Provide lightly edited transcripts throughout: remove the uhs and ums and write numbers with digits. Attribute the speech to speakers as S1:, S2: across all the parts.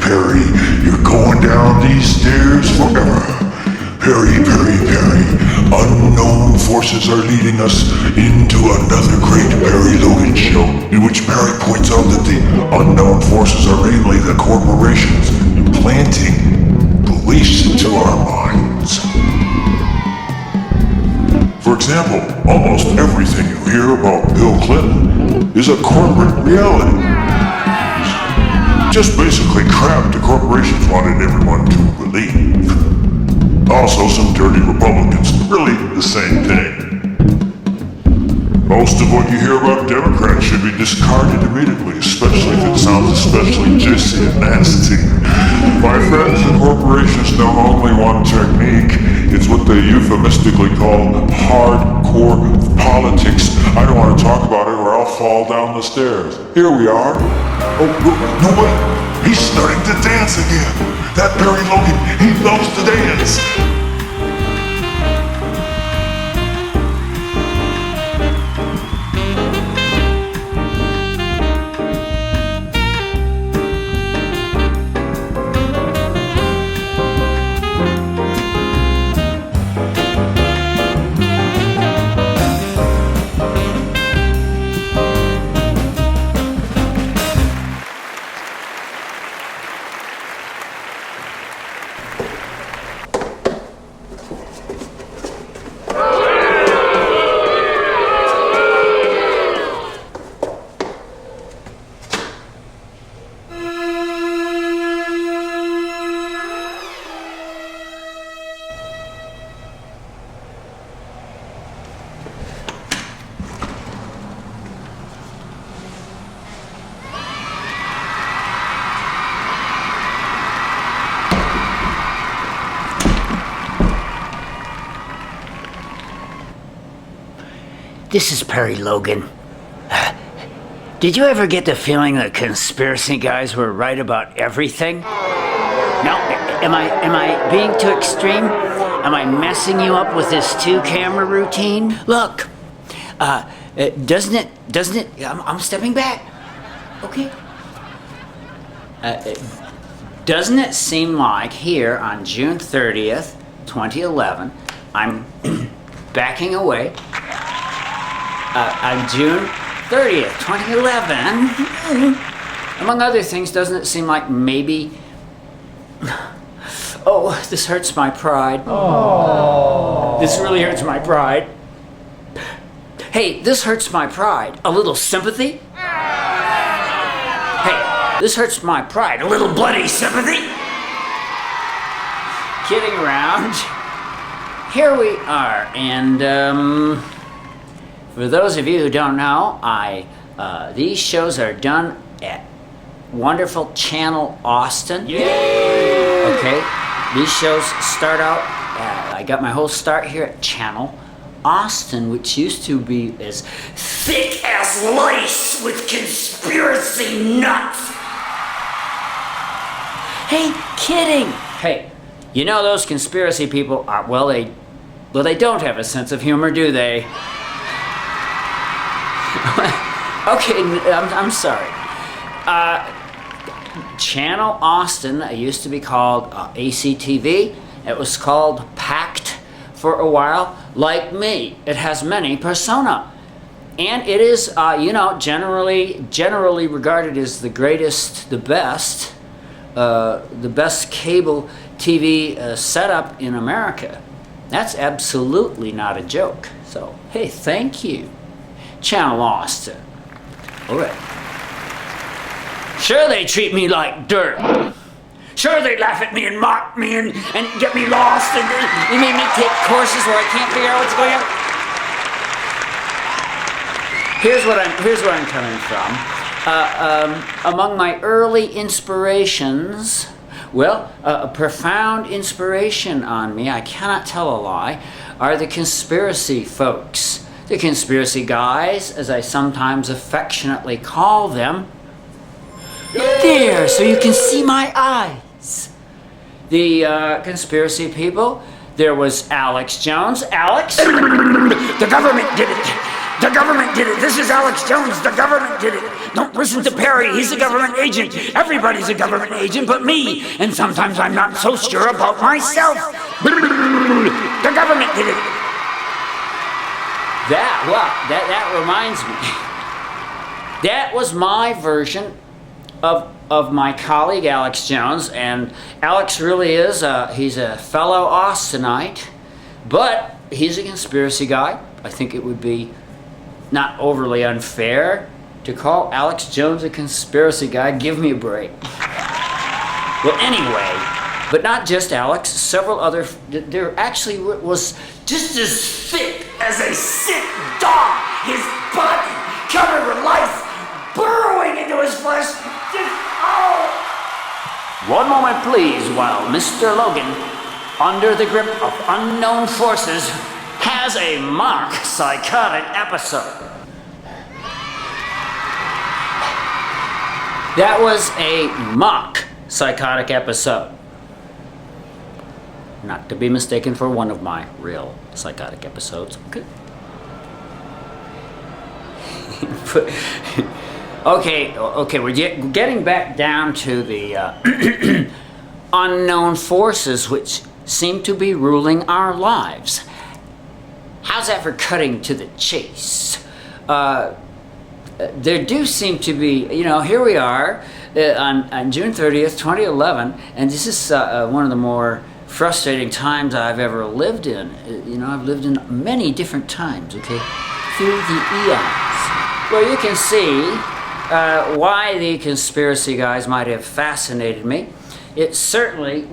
S1: Perry, you're going down these stairs forever. Perry, unknown forces are leading us into another great Perry Logan show, in which Perry points out that the unknown forces are mainly the corporations implanting beliefs into our minds. For example, almost everything you hear about Bill Clinton is a corporate reality. Just basically crap the corporations wanted everyone to believe. Also some dirty Republicans, really the same thing. Most of what you hear about Democrats should be discarded immediately, especially if it sounds especially juicy and nasty. My friends, the corporations know only one technique. It's what they euphemistically call hardcore politics. I don't want to talk about it or I'll fall down the stairs. Here we are. Oh, no way! He's starting to dance again! That Perry Logan, he loves to dance!
S2: This is Perry Logan. Did you ever get the feeling that conspiracy guys were right about everything? No? Am I being too extreme? Am I messing you up with this 2-camera routine? Look, doesn't it, I'm stepping back. Okay. Doesn't it seem like here on June 30th, 2011, I'm backing away. On June 30th, 2011, among other things, doesn't it seem like maybe... Oh, this hurts my pride. Oh. This really hurts my pride. Hey, this hurts my pride. A little sympathy? Hey, this hurts my pride. A little bloody sympathy? Kidding around. Here we are, and, for those of you who don't know, these shows are done at wonderful Channel Austin. Yay! Okay, these shows start out, I got my whole start here at Channel Austin, which used to be as thick as lice with conspiracy nuts. Hey, kidding! Hey, you know those conspiracy people are, well, they don't have a sense of humor, do they? Okay, I'm sorry. Channel Austin used to be called ACTV. It was called PACT for a while. Like me, it has many persona. And it is, generally regarded as the greatest, the best cable TV setup in America. That's absolutely not a joke. So, hey, thank you, Channel Austin. All right. Sure, they treat me like dirt. Sure, they laugh at me and mock me and get me lost and they make me take courses where I can't figure out what's going on. Here's where I'm coming from. Among my early inspirations, well, a profound inspiration on me, I cannot tell a lie, are the conspiracy folks. The conspiracy guys, as I sometimes affectionately call them. There, so you can see my eyes. The conspiracy people, there was Alex Jones. Alex? The government did it. The government did it. This is Alex Jones. The government did it. Don't listen to Perry. He's a government agent. Everybody's a government agent but me. And sometimes I'm not so sure about myself. The government did it. That reminds me. That was my version of my colleague Alex Jones, and Alex really is he's a fellow Austinite, but he's a conspiracy guy. I think it would be not overly unfair to call Alex Jones a conspiracy guy. Give me a break. Well, anyway, but not just Alex, several other, there actually was just as thick as a sick dog, his body covered with lice burrowing into his flesh. One moment, please, while Mr. Logan, under the grip of unknown forces, has a mock psychotic episode. That was a mock psychotic episode. Not to be mistaken for one of my real psychotic episodes. Okay, we're getting back down to the unknown forces which seem to be ruling our lives. How's that for cutting to the chase? There do seem to be, here we are on June 30th, 2011, and this is one of the more frustrating times I've ever lived in. I've lived in many different times, okay, through the eons. Well, you can see why the conspiracy guys might have fascinated me. It certainly,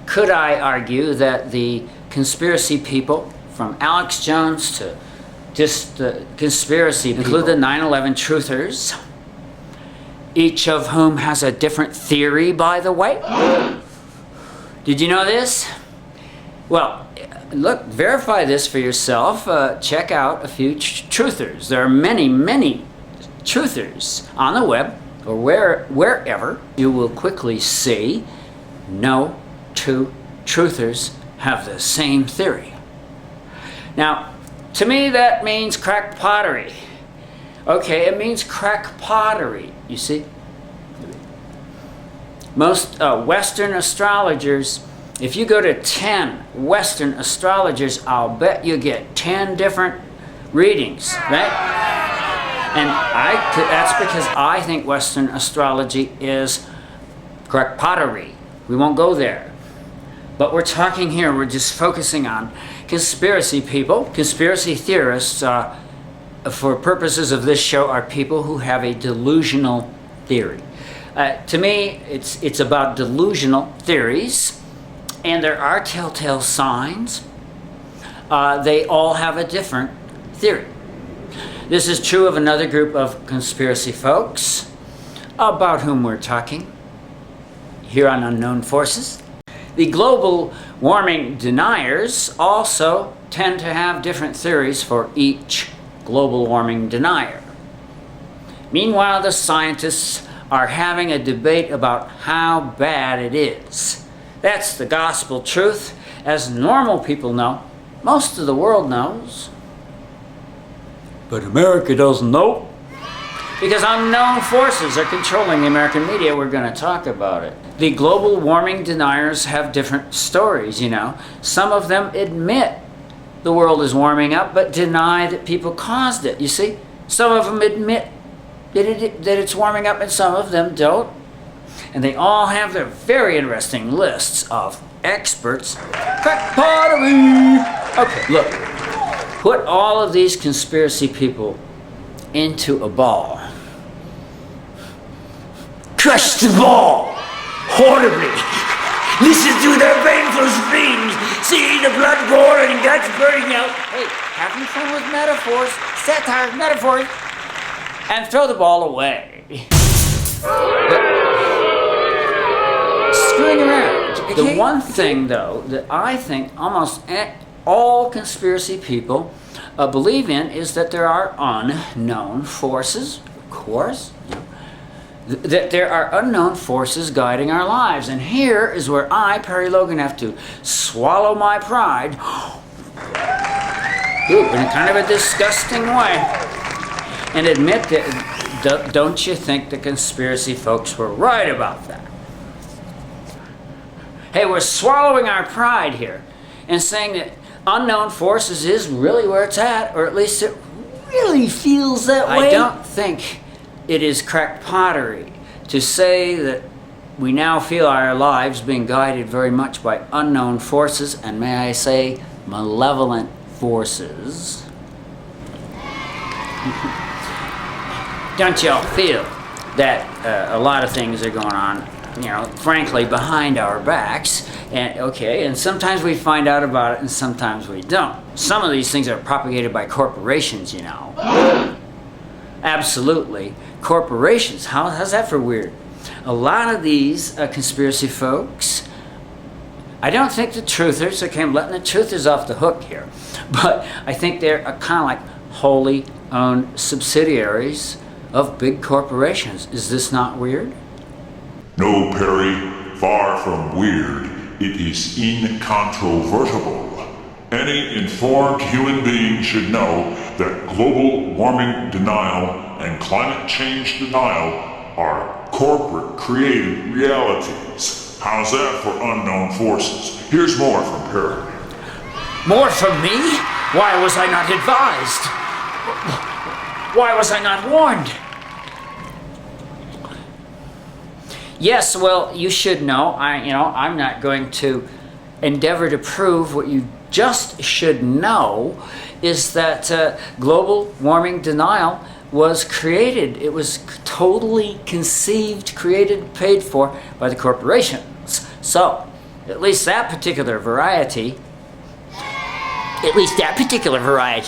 S2: could I argue that the conspiracy people, from Alex Jones to just the conspiracy people, include the 9/11 truthers, each of whom has a different theory, by the way. Did you know this? Well, look, verify this for yourself. Check out a few truthers. There are many, many truthers on the web or wherever. You will quickly see no two truthers have the same theory. Now, to me, that means crack pottery. Okay, it means crack pottery, you see. Most Western astrologers, if you go to 10 Western astrologers, I'll bet you get 10 different readings, right? And that's because I think Western astrology is crack pottery. We won't go there. But we're talking here, we're just focusing on conspiracy people. Conspiracy theorists, for purposes of this show, are people who have a delusional theory. To me, it's about delusional theories, and there are telltale signs. They all have a different theory. This is true of another group of conspiracy folks, about whom we're talking here on Unknown Forces. The global warming deniers also tend to have different theories for each global warming denier. Meanwhile, the scientists are having a debate about how bad it is. That's the gospel truth. As normal people know, most of the world knows. But America doesn't know. Because unknown forces are controlling the American media, we're going to talk about it. The global warming deniers have different stories, Some of them admit the world is warming up, but deny that people caused it, you see? Some of them admit that it's warming up, and some of them don't. And they all have their very interesting lists of experts. Crack pottery! Okay, look. Put all of these conspiracy people into a ball. Crush the ball horribly. Listen to their painful screams. See the blood pouring and guts burning out. Hey, having fun with metaphors, satire, metaphors, and throw the ball away. Screwing around. The one thing, though, that I think almost all conspiracy people believe in is that there are unknown forces, of course, that there are unknown forces guiding our lives. And here is where I, Perry Logan, have to swallow my pride. Ooh, in a kind of a disgusting way. And admit that, don't you think the conspiracy folks were right about that? Hey, we're swallowing our pride here and saying that unknown forces is really where it's at, or at least it really feels that way. I don't think it is cracked pottery to say that we now feel our lives being guided very much by unknown forces, and may I say, malevolent forces. Don't y'all feel that a lot of things are going on, you know, frankly, behind our backs? And sometimes we find out about it and sometimes we don't. Some of these things are propagated by corporations, you know. Absolutely. Corporations, how's that for weird? A lot of these conspiracy folks, I don't think the truthers, okay, I'm letting the truthers off the hook here, but I think they're kind of like wholly owned subsidiaries of big corporations. Is this not weird?
S1: No, Perry, far from weird. It is incontrovertible. Any informed human being should know that global warming denial and climate change denial are corporate-created realities. How's that for unknown forces? Here's more from Perry.
S2: More from me? Why was I not advised? Why was I not warned? Yes, well, you should know. I'm not going to endeavor to prove what you just should know is that global warming denial was created. It was totally conceived, created, paid for by the corporations. So, at least that particular variety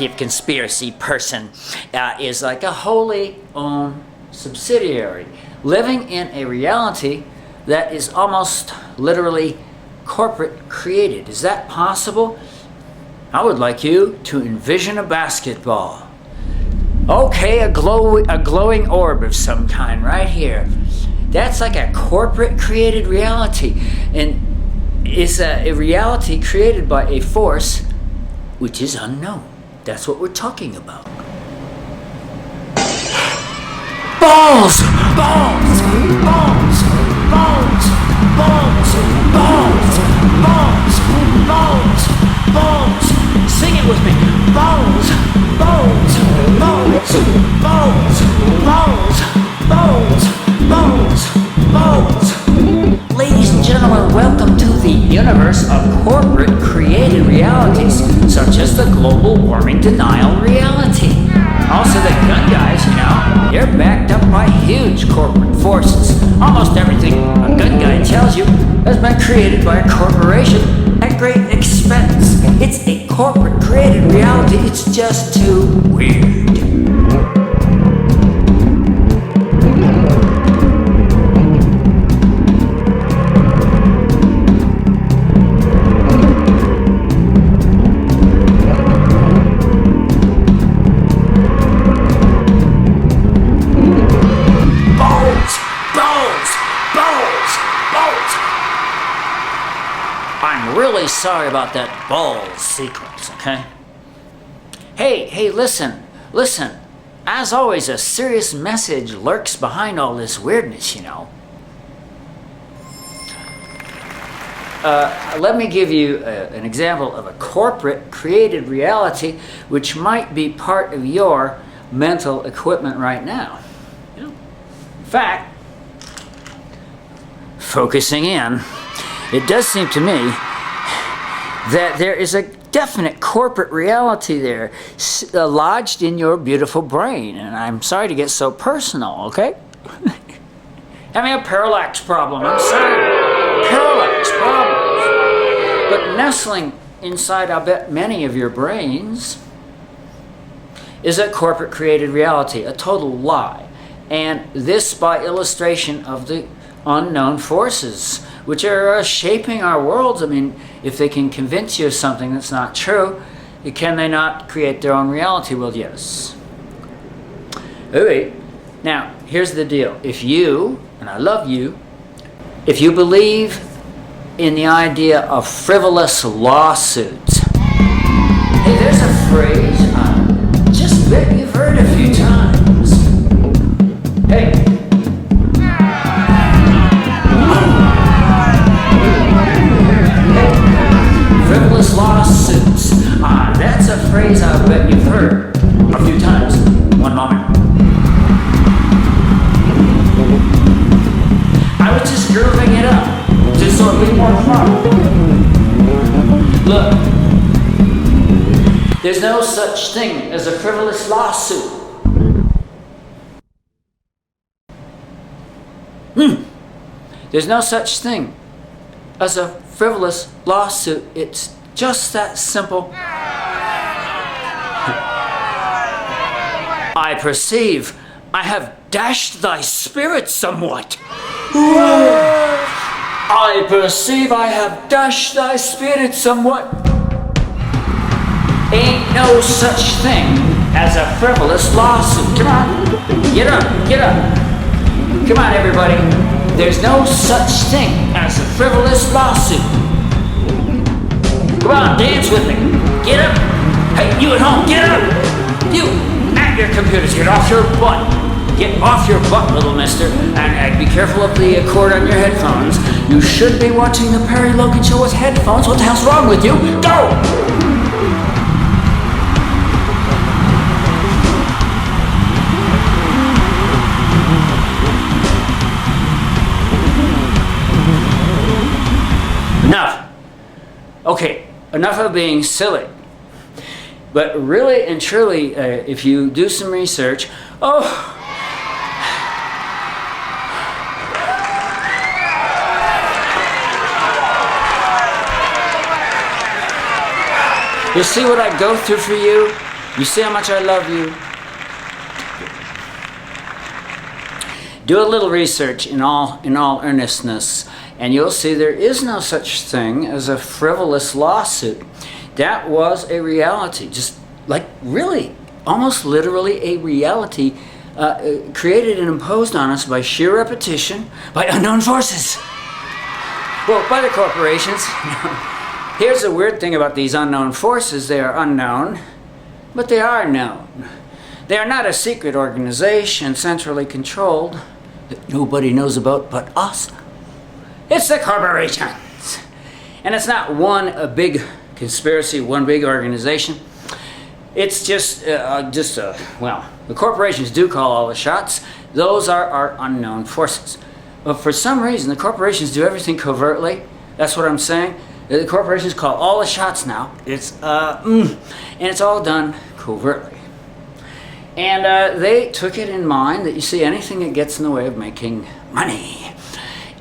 S2: of conspiracy person is like a wholly owned subsidiary, living in a reality that is almost literally corporate created. Is that possible? I would like you to envision a basketball. Okay, a glowing orb of some kind right here. That's like a corporate created reality, and it's a reality created by a force which is unknown. That's what we're talking about. Balls! Balls! Balls! Balls! Balls! Balls! Balls! Balls! Balls! Sing it with me. Balls! Balls! Balls! Balls! Balls! Balls! Balls! Balls! Ladies and gentlemen, welcome to the universe of corporate created realities, such as the global warming denial reality. Also, the gun guys, they're backed up by huge corporate forces. Almost everything a gun guy tells you has been created by a corporation at great expense. It's a corporate created reality. It's just too weird. Really sorry about that balls sequence, okay? Hey, listen. As always, a serious message lurks behind all this weirdness, Let me give you an example of a corporate created reality which might be part of your mental equipment right now. In fact, focusing in, it does seem to me that there is a definite corporate reality there lodged in your beautiful brain. And I'm sorry to get so personal, okay? Having a parallax problem, I'm sorry. Parallax problems. But nestling inside, I'll bet, many of your brains is a corporate created reality, a total lie. And this by illustration of the unknown forces which are shaping our worlds. I mean, if they can convince you of something that's not true, can they not create their own reality? Well, yes. Okay. Now, here's the deal. If you, and I love you, if you believe in the idea of frivolous lawsuits, hey, there's a phrase I just bet you've heard a few times. Hey. Frivolous lawsuits. That's a phrase I bet you've heard a few times. One moment. I was just grooving it up, just so it'd be more fun. Look, there's no such thing as a frivolous lawsuit. There's no such thing as a frivolous lawsuit. It's just that simple. I perceive I have dashed thy spirit somewhat. I perceive I have dashed thy spirit somewhat. Ain't no such thing as a frivolous lawsuit. Come on, get up, get up. Come on, everybody. There's no such thing as a frivolous lawsuit. Come on, dance with me. Get up. Hey, you at home, get up. You at your computers, get off your butt. Get off your butt, little mister. And be careful of the cord on your headphones. You should be watching the Perry Logan Show with headphones. What the hell's wrong with you? Go! Enough. Okay, enough of being silly. But really and truly, if you do some research, you see what I go through for you? You see how much I love you? Do a little research in all earnestness, and you'll see there is no such thing as a frivolous lawsuit. That was a reality, just like really, almost literally a reality created and imposed on us by sheer repetition, by unknown forces. Well, by the corporations. Here's the weird thing about these unknown forces. They are unknown, but they are known. They are not a secret organization centrally controlled that nobody knows about but us. It's the corporations. And it's not one big conspiracy, one big organization. It's just well, the corporations do call all the shots. Those are our unknown forces. But for some reason, the corporations do everything covertly. That's what I'm saying. The corporations call all the shots now. And it's all done covertly. And they took it in mind that, you see, anything that gets in the way of making money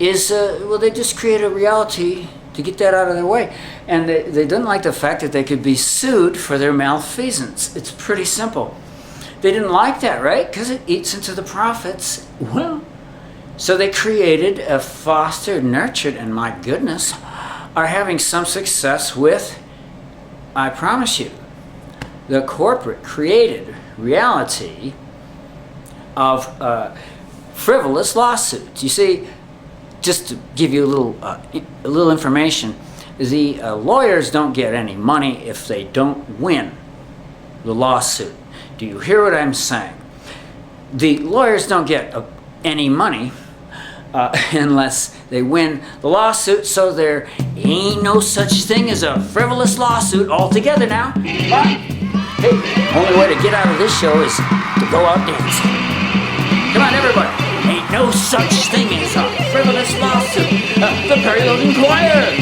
S2: is, well, they just create a reality to get that out of their way. And they didn't like the fact that they could be sued for their malfeasance. It's pretty simple. They didn't like that, right? Because it eats into the profits. Well, so they created, fostered, nurtured, and my goodness, are having some success with, I promise you, the corporate created reality of frivolous lawsuits. You see, just to give you a little information, the lawyers don't get any money if they don't win the lawsuit. Do you hear what I'm saying? The lawyers don't get any money unless they win the lawsuit, so there ain't no such thing as a frivolous lawsuit altogether now. But, hey, only way to get out of this show is to go out dancing. Come on, everybody. Ain't no such thing as a frivolous lawsuit. The Perry Logan Choir.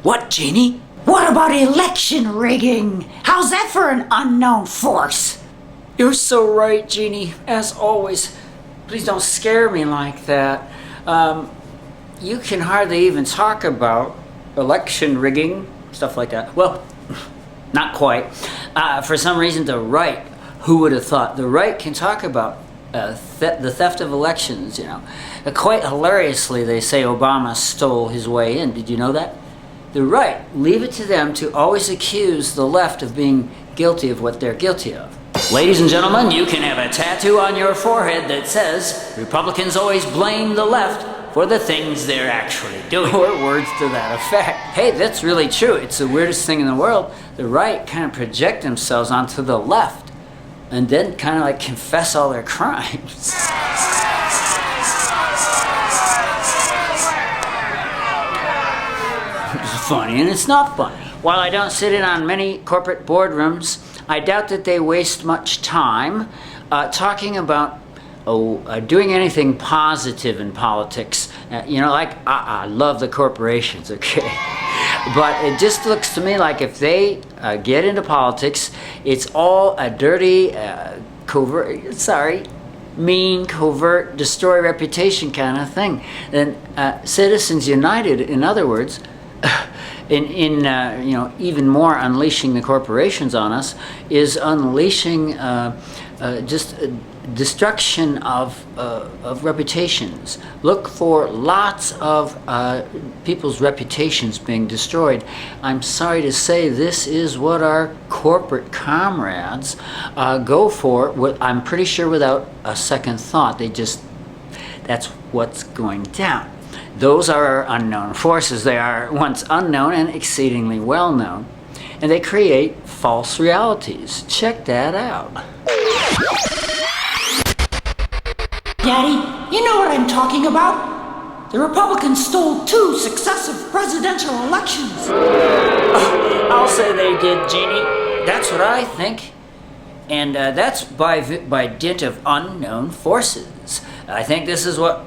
S2: What, Jeannie?
S3: What about election rigging? How's that for an unknown force?
S2: You're so right, Jeannie, as always. Please don't scare me like that. You can hardly even talk about election rigging, stuff like that. Well, not quite. For some reason, the right, who would have thought, the right can talk about the theft of elections, you know. Quite hilariously, they say Obama stole his way in. Did you know that? The right, leave it to them to always accuse the left of being guilty of what they're guilty of. Ladies and gentlemen, you can have a tattoo on your forehead that says, Republicans always blame the left for the things they're actually doing. Or words to that effect. Hey, that's really true. It's the weirdest thing in the world. The right kind of project themselves onto the left and then kind of like confess all their crimes. It's funny and it's not funny. While I don't sit in on many corporate boardrooms, I doubt that they waste much time talking about doing anything positive in politics. I love the corporations, okay? But it just looks to me like if they get into politics, it's all a dirty, mean, covert, destroy reputation kind of thing. And Citizens United, in other words, even more unleashing the corporations on us, is unleashing destruction of reputations. Look for lots of people's reputations being destroyed. I'm sorry to say this is what our corporate comrades go for. I'm pretty sure without a second thought. That's what's going down. Those are our unknown forces. They are once unknown and exceedingly well known. And they create false realities. Check that out.
S3: Daddy, you know what I'm talking about? The Republicans stole 2 successive presidential elections.
S2: I'll say they did, Jeannie. That's what I think. And that's by dint of unknown forces. I think this is what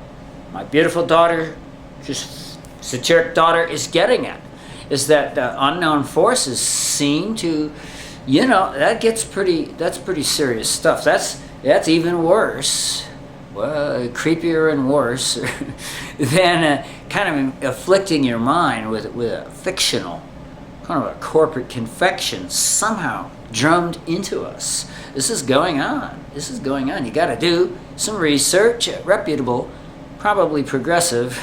S2: my beautiful daughter, just satiric daughter, is getting at. Is that unknown forces seem to, that's pretty serious stuff. That's even worse. Well, creepier and worse than kind of afflicting your mind with a fictional, kind of a corporate confection somehow drummed into us. This is going on. You got to do some research at reputable, probably progressive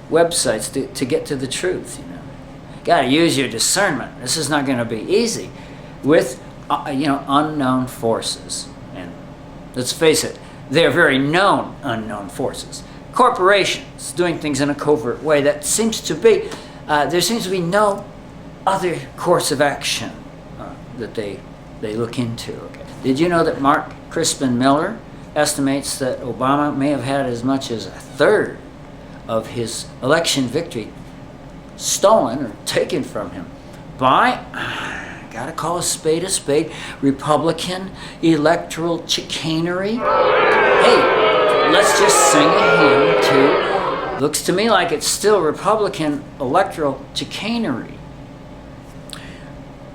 S2: websites to get to the truth. Got to use your discernment. This is not going to be easy with unknown forces. And let's face it, they're very known unknown forces. Corporations doing things in a covert way. There seems to be no other course of action that they look into. Okay. Did you know that Mark Crispin Miller estimates that Obama may have had as much as a third of his election victory stolen or taken from him by, gotta call a spade, Republican electoral chicanery? Hey, let's just sing a hymn to, looks to me like it's still Republican electoral chicanery.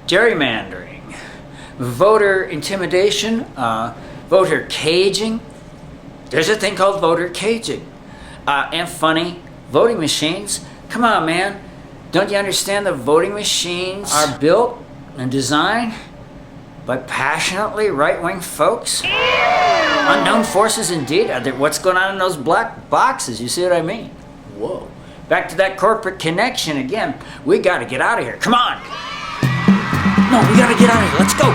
S2: Gerrymandering, voter intimidation, voter caging. There's a thing called voter caging. And funny, voting machines. Come on, man. Don't you understand the voting machines are built and designed by passionately right-wing folks? Unknown forces indeed. What's going on in those black boxes? You see what I mean? Whoa. Back to that corporate connection again. We got to get out of here. Come on. No, we got to get out of here. Let's go.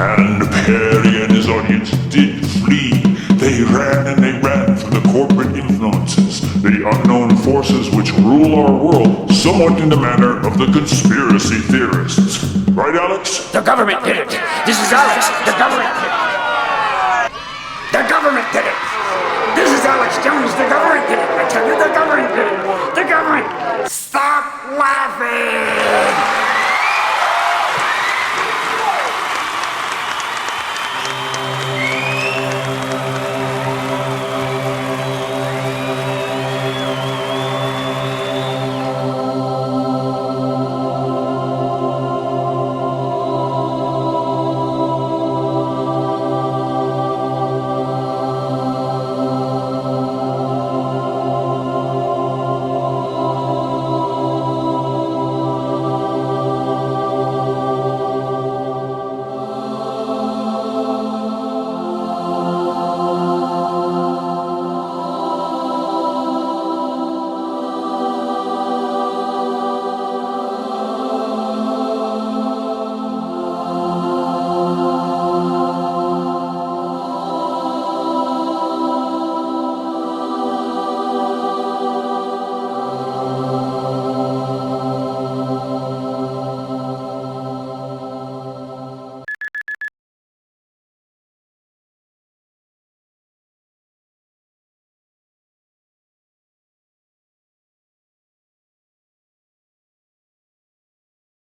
S1: And Perry and his audience did flee. They ran and they ran from the corporate influences, the unknown forces which rule our world, somewhat in the manner of the conspiracy theorists. Right, Alex?
S2: The government did it. This is Alex. The government did it. The government did it. This is Alex Jones. The government did it. I tell you, the government did it. The government. Stop laughing.